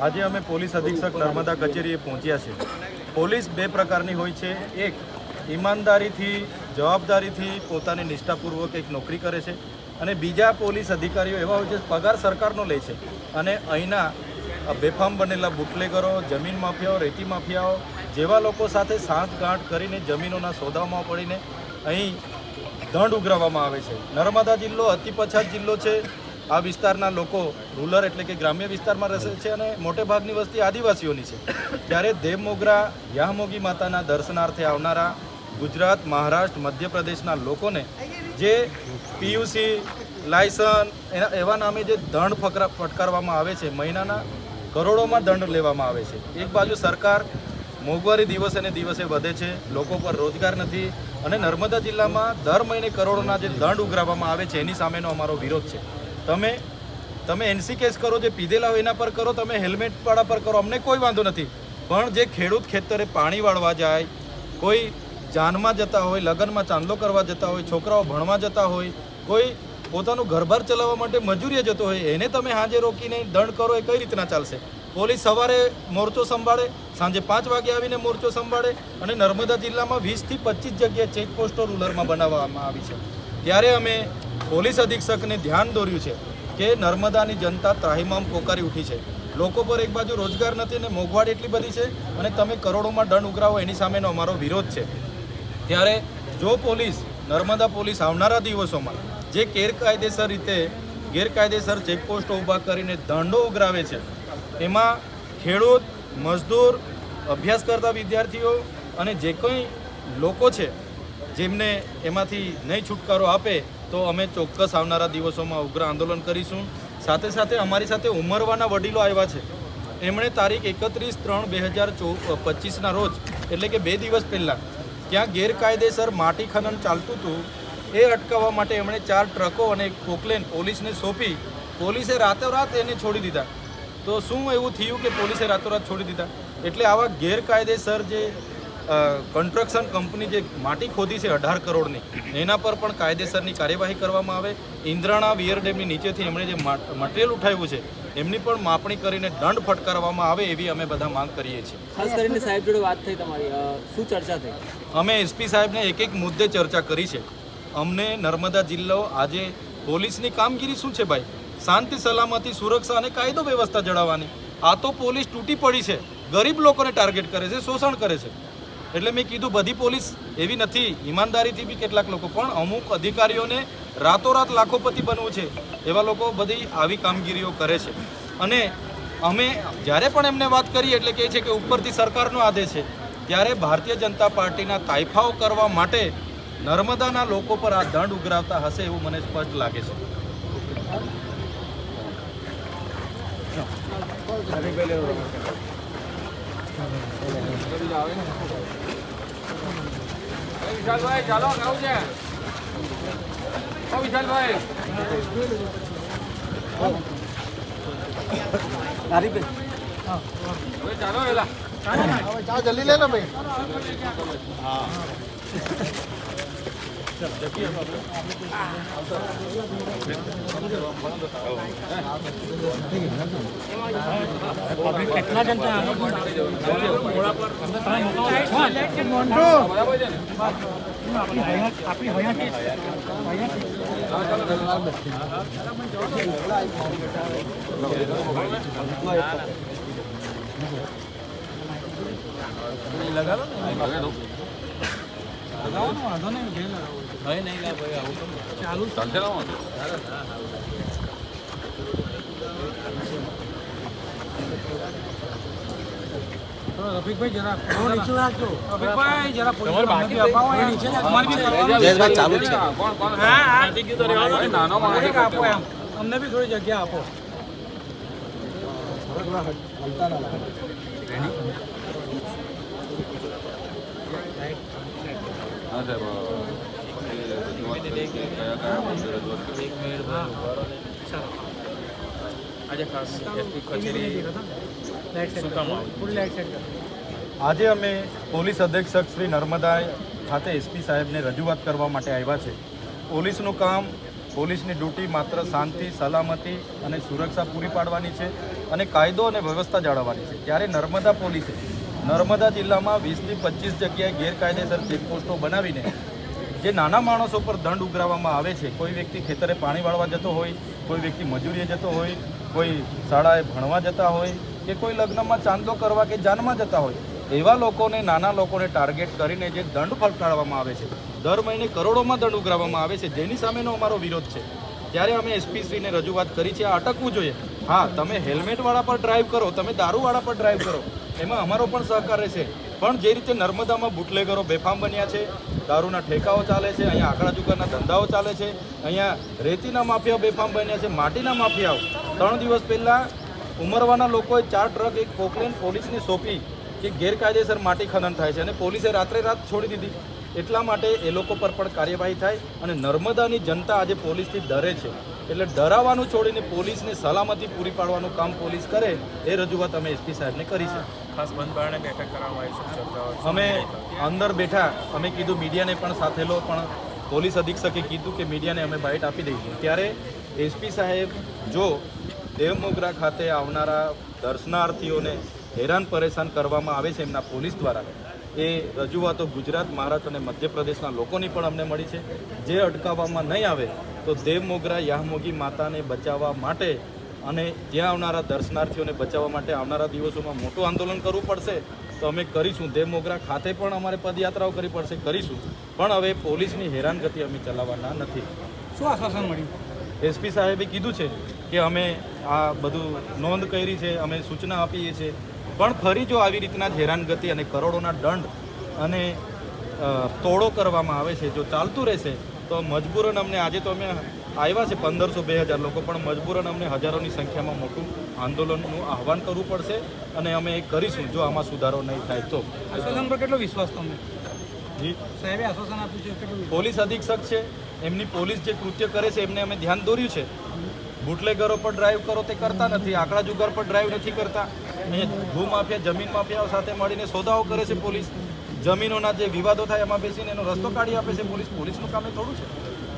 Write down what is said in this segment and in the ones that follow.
આજે અમે પોલીસ અધિક્ષક નર્મદા કચેરીએ પહોંચ્યા છે। પોલીસ બે પ્રકારની હોય છે। એક ઈમાનદારીથી જવાબદારીથી પોતાની નિષ્ઠાપૂર્વક એક નોકરી કરે છે અને બીજા પોલીસ અધિકારીઓ એવા હોય છે પગાર સરકારનો લે છે અને અહીંના બેફામ બનેલા બુટલેગરો, જમીન માફિયાઓ, રેતી માફિયાઓ જેવા લોકો સાથે સાંઠગાંઠ કરીને જમીનોના સોદામાં પડીને અહીં દંડ ઉઘરાવવામાં આવે છે। નર્મદા જિલ્લો અતિ પછાત જિલ્લો છે। આ વિસ્તારના લોકો રૂરલ એટલે કે ગ્રામ્ય વિસ્તારમાં રહે છે અને મોટે ભાગની વસ્તી આદિવાસીઓની છે। ત્યારે દેવમોગરા યામોગી માતાના દર્શનાર્થે આવનારા ગુજરાત, મહારાષ્ટ્ર, મધ્યપ્રદેશના લોકોને જે પીયુસી લાયસન્સ એવા નામે જે દંડ ફટકારવામાં આવે છે, મહિનાના કરોડોમાં દંડ લેવામાં આવે છે। એક બાજુ સરકાર મોંઘવારી દિવસે ને દિવસે વધે છે, લોકો પર રોજગાર નથી અને નર્મદા જિલ્લામાં દર મહિને કરોડોના જે દંડ ઉઘરાવવામાં આવે છે એની સામેનો અમારો વિરોધ છે। તમે એનસી કેસ કરો, જે પીધેલા હોય એના પર કરો, તમે હેલ્મેટવાળા પર કરો, અમને કોઈ વાંધો નથી, પણ જે ખેડૂત ખેતરે પાણી વાળવા જાય, કોઈ જાનમાં જતા હોય, લગ્નમાં ચાંદલો કરવા જતા હોય, છોકરાઓ ભણવા જતા હોય, કોઈ પોતાનું ઘરબાર ચલાવવા માટે મજૂરીએ જતો હોય, એને તમે હાજે રોકીને દંડ કરો એ કઈ રીતના ચાલશે? પોલીસ સવારે મોરચો સંભાળે, સાંજે 5 વાગે આવીને મોરચો સંભાળે અને નર્મદા જિલ્લામાં 20 થી 25 જગ્યાએ ચેકપોસ્ટો રૂરલમાં બનાવવામાં આવી છે। ત્યારે અમે પોલીસ અધિક્ષકને ધ્યાન દોર્યું છે કે નર્મદાની જનતા ત્રાહિમામ પોકારી ઉઠી છે। લોકો પર એક બાજુ રોજગાર નથી અને મોંઘવારી એટલી બધી છે અને તમે કરોડોમાં દંડ ઉઘરાવો એની સામેનો અમારો વિરોધ છે। ત્યારે જો પોલીસ, નર્મદા પોલીસ આવનારા દિવસોમાં જે ગેરકાયદેસર ચેકપોસ્ટો ઊભા કરીને દંડો ઉઘરાવે છે એમાં ખેડૂત, મજદૂર, અભ્યાસ કરતા વિદ્યાર્થીઓ અને જે કંઈ લોકો છે જેમને એમાંથી નહીં છુટકારો આપે તો અમે ચોક્કસ આવનારા દિવસોમાં ઉગ્ર આંદોલન કરીશું। સાથે સાથે અમારી સાથે ઉમરવાના વડીલો આવ્યા છે, એમણે તારીખ 31/3/2025ના રોજ એટલે કે 2 દિવસ પહેલાં ત્યાં ગેરકાયદેસર માટી ખનન ચાલતું હતું એ અટકાવવા માટે એમણે 4 ટ્રકો અને એક પોકલેન પોલીસને સોંપી, પોલીસે રાતોરાત એને છોડી દીધા। તો શું એવું થયું કે પોલીસે રાતોરાત છોડી દીધા? એટલે આવા ગેરકાયદેસર જે કન્સ્ટ્રક્શન કંપની જે માટી ખોદી છે 18 કરોડની, એના પર પણ કાયદેસરની કાર્યવાહી કરવામાં આવે। ઇન્દ્રાણા વિયર ડેમની નીચેથી એમણે જે મટીરિયલ ઉઠાવ્યું છે એમની પણ માપણી કરીને દંડ ફટકારવામાં આવે એવી અમે બધા માંગ કરીએ છીએ। ખાસ કરીને સાહેબ જોડે વાત થઈ તમારી, શું ચર્ચા થઈ? અમે એસપી સાહેબને એક મુદ્દે ચર્ચા કરી છે। અમને નર્મદા જિલ્લો આજે પોલીસની કામગીરી શું છે ભાઈ? શાંતિ, સલામતી, સુરક્ષા અને કાયદો વ્યવસ્થા જળવવાની। આ તો પોલીસ તૂટી પડી છે, ગરીબ લોકોને ટાર્ગેટ કરે છે, શોષણ કરે છે। એટલે મેં કીધું બધી પોલીસ એવી નથી, ઈમાનદારીથી બી કેટલાક લોકો, પણ અમુક અધિકારીઓને રાતોરાત લાખોપતિ બનવું છે એવા લોકો બધી આવી કામગીરીઓ કરે છે। અને અમે જ્યારે પણ એમને વાત કરીએ એટલે કહે છે કે ઉપરથી સરકારનો આદેશ છે, ત્યારે ભારતીય જનતા પાર્ટીના તાઇફાઓ કરવા માટે નર્મદાના લોકો પર આ દંડ ઉઘરાવતા હશે એવું મને સ્પષ્ટ લાગે છે। વિશાલભાઈ ચાલો આવું છે, વિશાલભાઈ ચાલો વેલા ચા જલ્દી લે ને ભાઈ। હા કેટલા જણ રફીકભાઈ જરા નીચે રાખજો, રફીકભાઈ જરા જયેશભાઈ ચાલુ છે, નાનો માણસ આપો, એમ અમને બી થોડી જગ્યા આપો। આજે ખાસ એસપી કચેરી આજે અમે પોલીસ અધિક્ષક શ્રી નર્મદા ખાતે એસપી સાહેબને રજૂઆત કરવા માટે આવ્યા છે। પોલીસનું કામ પોલીસની ડ્યુટી માત્ર શાંતિ, સલામતી અને સુરક્ષા પૂરી પાડવાની છે અને કાયદો અને વ્યવસ્થા જાળવવાની છે. ત્યારે નર્મદા પોલીસે નર્મદા જિલ્લામાં 20થી 25 જગ્યાએ ગેરકાયદેસર ચેકપોસ્ટો બનાવીને જે નાના માણસો પર દંડ ઉઘરાવવામાં આવે છે, કોઈ વ્યક્તિ ખેતરે પાણી વાળવા જતો હોય, કોઈ વ્યક્તિ મજૂરીએ જતો હોય, કોઈ શાળાએ ભણવા જતા હોય કે કોઈ લગ્નમાં ચાંદલો કરવા કે જાનમાં જતા હોય, એવા લોકોને, નાના લોકોને ટાર્ગેટ કરીને જે દંડ ફટકારવામાં આવે છે, દર મહિને કરોડોમાં દંડ ઉઘરાવવામાં આવે છે, જેની સામેનો અમારો વિરોધ છે. ત્યારે અમે એસપીશ્રીને રજૂઆત કરી છે, આ અટકવું જોઈએ. હા, તમે હેલ્મેટવાળા પર ડ્રાઈવ કરો, તમે દારૂવાળા પર ડ્રાઈવ કરો, એમાં અમારો પણ સહકાર રહેશે. પણ જે રીતે નર્મદામાં બુટલેગરો બેફામ બન્યા છે, દારૂના ઠેકાઓ ચાલે છે, અહીંયા આંકડા જુગારના ધંધાઓ ચાલે છે, અહીંયા રેતીના માફિયાઓ બેફામ બન્યા છે, માટીના માફિયાઓ. 3 દિવસ પહેલાં ઉમરવાના લોકોએ 4 ટ્રક એક પોકલેન પોલીસને સોંપી કે ગેરકાયદેસર માટી ખનન થાય છે અને પોલીસે રાત્રે રાત છોડી દીધી. એટલા માટે એ લોકો પર પણ કાર્યવાહી થાય અને નર્મદાની જનતા આજે પોલીસથી ડરે છે. એટલે ડરાવવાનું છોડીને પોલીસને સલામતી પૂરી પાડવાનું કામ પોલીસ કરે, એ રજૂઆત અમે એસપી સાહેબને કરી છે. ખાસ બંધ બારણે બેઠક કરવામાં આવી છે. અમે અંદર બેઠા, અમે કીધું મીડિયાને પણ સાથે લો, પણ પોલીસ અધિક્ષકે કીધું કે મીડિયાને અમે બાઇટ આપી દઈશું. ત્યારે એસપી સાહેબ જો દેવમોગરા ખાતે આવનારા દર્શનાર્થીઓને હેરાન પરેશાન કરવામાં આવે છે એમના પોલીસ દ્વારા, એ રજૂઆતો ગુજરાત, મહારાષ્ટ્ર અને મધ્યપ્રદેશના લોકોની પણ અમને મળી છે. જે અટકાવવામાં નહીં આવે તો દેવમોગરા યામોગી માતાને બચાવવા માટે અને ત્યાં આવનારા દર્શનાર્થીઓને બચાવવા માટે આવનારા દિવસોમાં મોટું આંદોલન કરવું પડશે. તો અમે કરીશું. દેવમોગરા ખાતે પણ અમારે પદયાત્રાઓ કરવી પડશે, કરીશું. પણ હવે પોલીસની હેરાનગતિ અમે ચલાવવાના નથી. શું આશ્વાસન મળ્યું? એસપી સાહેબે કીધું છે કે અમે આ બધું નોંધ કરી છે, અમે સૂચના આપીએ છીએ, પણ ફરી જો આવી રીતના જ હેરાનગતિ અને કરોડોના દંડ અને તોડો કરવામાં આવે છે, જો ચાલતું રહેશે તો મજબૂરન અમને, આજે તો અમે આવ્યા છે 1500-2000 લોકો, પણ મજબૂરન અમને હજારોની સંખ્યામાં મોટું આંદોલનનું આહવાન કરવું પડશે અને અમે એ કરીશું જો આમાં સુધારો નહીં થાય તો. આશ્વાસન પર કેટલો વિશ્વાસ તમને? જી, સાહેબે આશ્વાસન આપ્યું છે, કેટલું? પોલીસ અધિક્ષક છે, એમની પોલીસ જે કૃત્ય કરે છે એમને અમે ધ્યાન દોર્યું છે. બુટલેગરો પર ડ્રાઈવ કરો તે કરતા નથી, આંકડા જુગાર પર ડ્રાઈવ નથી કરતા. અહીંયા ભૂમાફિયા, જમીન માફિયાઓ સાથે મળીને સોદાઓ કરે છે પોલીસ. જમીનોના જે વિવાદો થાય એમાં બેસીને એનો રસ્તો કાઢી આપે છે પોલીસ. પોલીસનું કામ એ થોડું છે.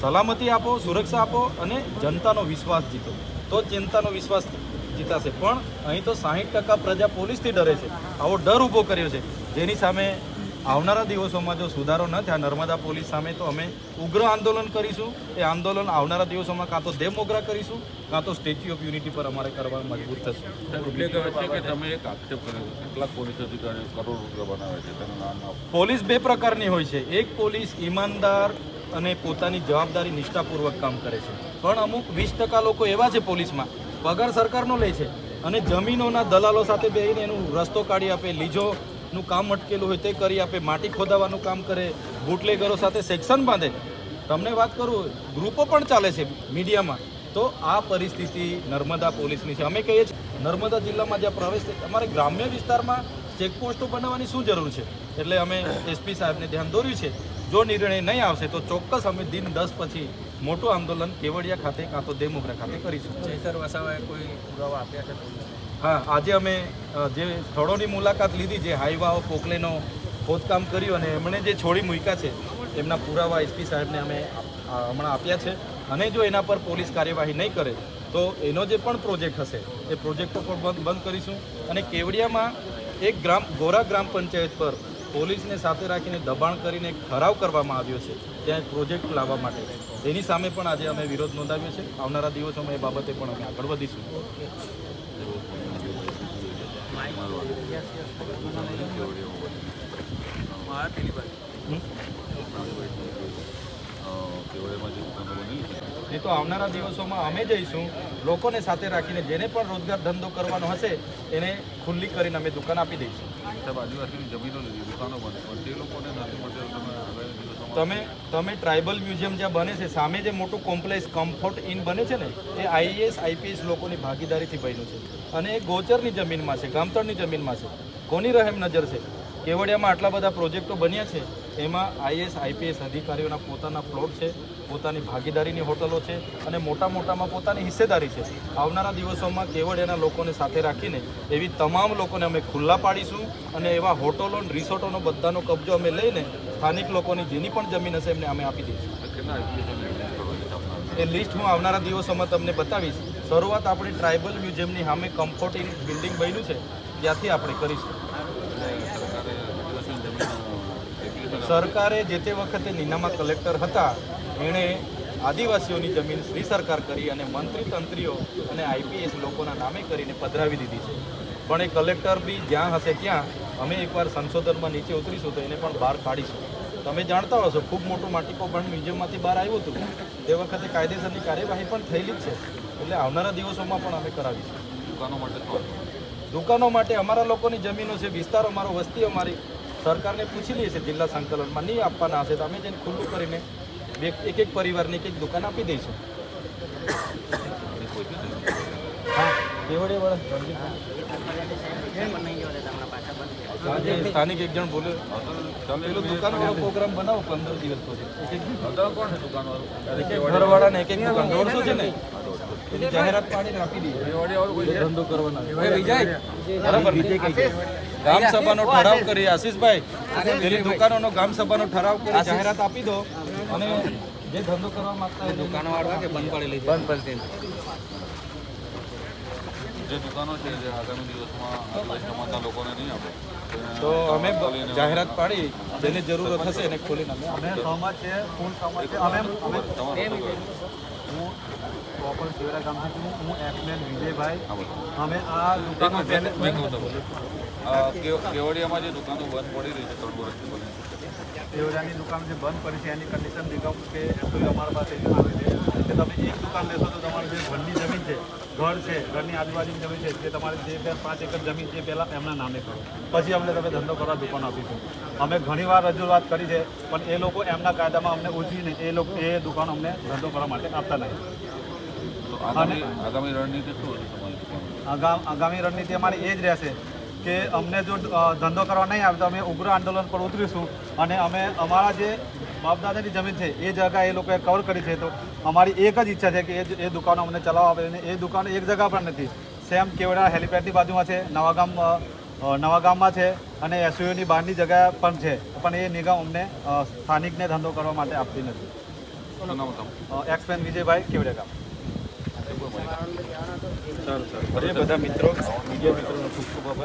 સલામતી આપો, સુરક્ષા આપો અને જનતાનો વિશ્વાસ જીતો, તો જનતાનો વિશ્વાસ જીતાશે. પણ અહીં તો 60% પ્રજા પોલીસથી ડરે છે. આવો ડર ઊભો કર્યો છે, જેની સામે આવનારા દિવસોમાં જો સુધારો ન થયા નર્મદા પોલીસ સામે તો અમે ઉગ્ર આંદોલન કરીશું. એ આંદોલન આવનારા દિવસોમાં કાં તો દેવમોગરા કરીશું, કાં તો સ્ટેચ્યુ ઓફ યુનિટી પર અમારે કરવા મજબૂર થશું. ઉલ્લેખ છે કે તમે એક આક્ષેપ કર્યો છે, કેટલાક પોલીસ અધિકારીઓ કરોડ રૂપિયા બનાવે છે, તેનું નામ આપો. પોલીસ 2 પ્રકારની હોય છે. એક પોલીસ ઈમાનદાર અને પોતાની જવાબદારી નિષ્ઠાપૂર્વક કામ કરે છે, પણ અમુક 20% લોકો એવા છે પોલીસમાં, પગાર સરકારનો લે છે અને જમીનોના દલાલો સાથે બેસીને એનું રસ્તો કાઢી આપે, લીજોનું કામ અટકેલું હોય તે કરી આપે, માટી ખોદાવાનું કામ કરે, બુટલેગરો સાથે સેક્શન બાંધે. તમને વાત કરું, ગ્રુપો પણ ચાલે છે મીડિયામાં. તો આ પરિસ્થિતિ નર્મદા પોલીસની છે. અમે કહીએ છીએ નર્મદા જિલ્લામાં જ્યાં પ્રવેશ છે, અમારે ગ્રામ્ય વિસ્તારમાં ચેકપોસ્ટો બનાવવાની શું જરૂર છે? એટલે અમે એસપી સાહેબને ધ્યાન દોર્યું છે. જો નિર્ણય નહીં આવશે તો ચોક્કસ અમે દિન 10 પછી મોટું આંદોલન કેવડિયા ખાતે કાં તો દેવમોગરા ખાતે કરીશું. ચૈતર વસાવાએ કોઈ પુરાવા આપ્યા છે? હા, આજે અમે જે સ્થળોની મુલાકાત લીધી, જે હાઈવાઓ, પોકલેનો ખોદકામ કર્યું અને એમણે જે છોડી મૂક્યા છે એમના પુરાવા એસપી સાહેબને અમે હમણાં આપ્યા છે. અને જો એના પર પોલીસ કાર્યવાહી નહીં કરે તો એનો જે પણ પ્રોજેક્ટ હશે એ પ્રોજેક્ટો પણ બંધ કરીશું. અને કેવડિયામાં એક ગોરા ગ્રામ પંચાયત પર પોલીસને સાથે રાખીને દબાણ કરીને ઠરાવ કરવામાં આવ્યો છે ત્યાં પ્રોજેક્ટ લાવવા માટે, એની સામે પણ આજે અમે વિરોધ નોંધાવ્યો છે. આવનારા દિવસોમાં એ બાબતે પણ અમે આગળ વધીશું. એ તો આવનારા દિવસોમાં અમે જઈશું, લોકોને સાથે રાખીને જેને પણ રોજગાર ધંધો કરવાનો હશે એને ખુલ્લી કરીને અમે દુકાન આપી દઈશું. આદિવાસીની જમીનો લીધી, દુકાનો બને, પણ તે લોકોને નથી મળતી. તમે ટ્રાઇબલ મ્યુઝિયમ જ્યાં બને છે, સામે જે મોટું કોમ્પ્લેક્સ કમ્ફર્ટ ઇન બને છે ને, એ આઈએએસ આઈપીએસ લોકોની ભાગીદારીથી બન્યું છે અને એ ગોચરની જમીનમાં છે, ગામતળની જમીનમાં છે. કોની રહેમ નજર છે? કેવડિયામાં આટલા બધા પ્રોજેક્ટો બન્યા છે, એમાં આઈએએસ આઈપીએસ અધિકારીઓના પોતાના પ્લોટ છે, પોતાની ભાગીદારીની હોટલો છે અને મોટામાં પોતાની હિસ્સેદારી છે. આવનારા દિવસોમાં કેવડિયાના લોકોને સાથે રાખીને એવી તમામ લોકોને અમે ખુલ્લા પાડીશું અને એવા હોટલો, રિસોર્ટોનો બધાનો કબજો અમે લઈને સ્થાનિક લોકોની જેની પણ જમીન હશે એમને અમે આપી દઈશું. એ લિસ્ટ હું આવનારા દિવસોમાં તમને બતાવીશ. શરૂઆત આપણી ટ્રાઇબલ મ્યુઝિયમની સામે કમ્ફર્ટિંગ બિલ્ડિંગ બન્યું છે ત્યાંથી આપણે કરીશું. સરકારે જે તે વખતે નીનામાં કલેક્ટર હતા એણે આદિવાસીઓની જમીન શ્રી સરકાર કરી અને મંત્રી તંત્રીઓ અને આઈપીએસ લોકોના નામે કરીને પધરાવી દીધી છે. પણ એ કલેક્ટર બી જ્યાં હશે ત્યાં અમે એકવાર સંશોધનમાં નીચે ઉતરીશું તો એને પણ બહાર કાઢીશું. તમે જાણતા હશો ખૂબ મોટું માટીકો પણ મ્યુઝિયમમાંથી બહાર આવ્યું હતું તે વખતે કાયદેસરની કાર્યવાહી પણ થયેલી જ છે. એટલે આવનારા દિવસોમાં પણ અમે કરાવીશું. દુકાનો માટે અમારા લોકોની જમીનો છે, વિસ્તાર અમારો, વસ્તી અમારી. સરકારને પૂછી લઈએ છીએ જિલ્લા સંકલનમાં નહીં આપવાના હશે તો અમે તેને ખુલ્લું કરીને એક એક પરિવારને એક એક દુકાન આપી દઈશું. હા આજે સ્થાનિક એક જણ બોલે પેલો દુકાનવાળો પ્રોગ્રામ બનાવો 15 દિવસ પછી ઘરવાળાને એક એક દુકાન 150 છે ને એની જાહેરાત પાડીને આપી દઈએ ધંધો કરવાના. બરાબર ગામ સભાનો ઠરાવ કરી આશીષભાઈ પેલી દુકાનોનો ગામ સભાનો ઠરાવ કરી જાહેરાત આપી દો અને જે ધંધો કરવા માંગતા હોય દુકાનો વાળવા કે બંધ પાડેલી બંધ પડતી જે દુકાનો છે જે આગામી દિવસમાં આદિવાસી સમાજના લોકોને નહીં આપે તો અમે જાહેરાત પાડી જેને જરૂરત હશે એને ખોલીને અમે સહમત છે, ફૂલ સહમત છે. હું પ્રોપર શિવરા ગામથી છું. હું એક્સમેન વિજયભાઈ. અમે આ દુકાનો કેવડિયામાં જે દુકાનો બંધ પડી રહી છે 3 વર્ષથી બની શિવરાની દુકાન જે બંધ કરી છે એની કન્ડિશન દેખાવ કે એટલું અમારા પાસે આવી છે કે તમે એક દુકાન લેશો તો તમારી જે ઘરની જમીન છે, ઘર છે, ઘરની આજુબાજુની જમીન છે તે તમારી જે 5 એકર જમીન છે પહેલાં એમના નામે કરો, પછી અમને તમે ધંધો કરવા દુકાન આપીશું. અમે ઘણીવાર રજૂઆત કરી છે પણ એ લોકો એમના કાયદામાં અમને ઉછીને એ દુકાન અમને ધંધો કરવા માટે આપતા નહીં. તો આગામી રણનીતિ શું હશે તમારી દુકાન? આગામી રણનીતિ અમારી એ જ રહેશે કે અમને જો ધંધો કરવા નહીં આવે તો અમે ઉગ્ર આંદોલન પર ઉતરીશું અને અમે અમારા જે બાપદાદાની જમીન છે એ જગ્યા એ લોકોએ કવર કરી છે. તો અમારી એક જ ઈચ્છા છે કે એ દુકાનો અમને ચલાવવા આવે અને એ દુકાનો એક જગ્યા પર નથી. સેમ કેવડા હેલિપેડની બાજુમાં છે, નવાગામમાં છે અને એસયુની બહારની જગ્યા પણ છે, પણ એ નિગમ અમને સ્થાનિકને ધંધો કરવા માટે આપતી નથી. શું નામ તમારું? એક્સપેન વિજયભાઈ કેવડા ગામ. સારું. બધા મિત્રો મીડિયા મિત્રોનો ખૂબ ખૂબ આભાર.